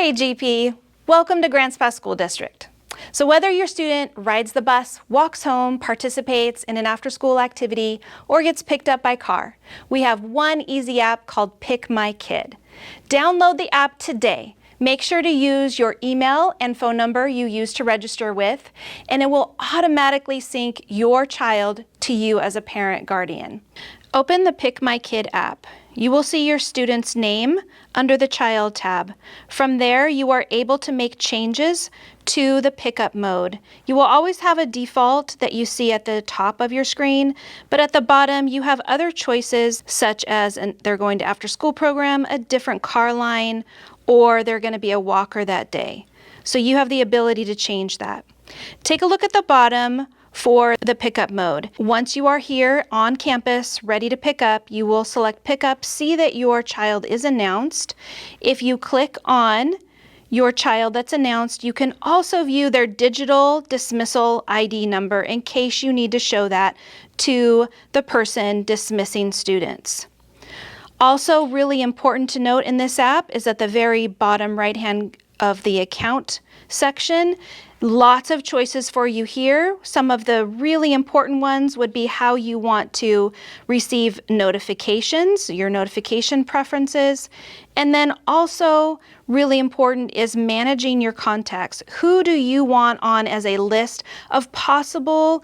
Hey GP, welcome to Grants Pass School District. So whether your student rides the bus, walks home, participates in an after-school activity, or gets picked up by car, we have one easy app called Pikmykid. Download the app today. Make sure to use your email and phone number you used to register with, and it will automatically sync your child to you as a parent guardian. Open the Pikmykid app. You will see your student's name under the Child tab. From there, you are able to make changes to the pickup mode. You will always have a default that you see at the top of your screen, but at the bottom you have other choices such as they're going to after-school program, a different car line, or they're going to be a walker that day. So you have the ability to change that. Take a look at the bottom for the pickup mode. Once you are here on campus ready to pick up, you will select pickup, see that your child is announced. If you click on your child that's announced, you can also view their digital dismissal ID number in case you need to show that to the person dismissing students. Also really important to note in this app is at the very bottom right hand of the account section, lots of choices for you here. Some of the really important ones would be how you want to receive notifications, your notification preferences, and then also really important is managing your contacts. Who do you want on as a list of possible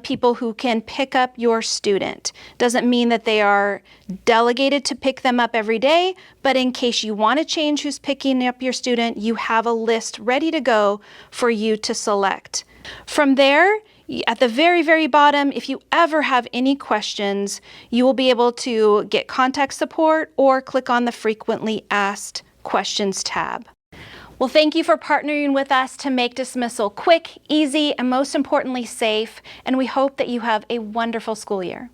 people who can pick up your student? Doesn't mean that they are delegated to pick them up every day, but in case you want to change who's picking up your student, you have a list ready to go for you to select. From there, at the very, very bottom, if you ever have any questions, you will be able to get contact support or click on the frequently asked questions tab. Well, thank you for partnering with us to make dismissal quick, easy, and most importantly safe, and we hope that you have a wonderful school year.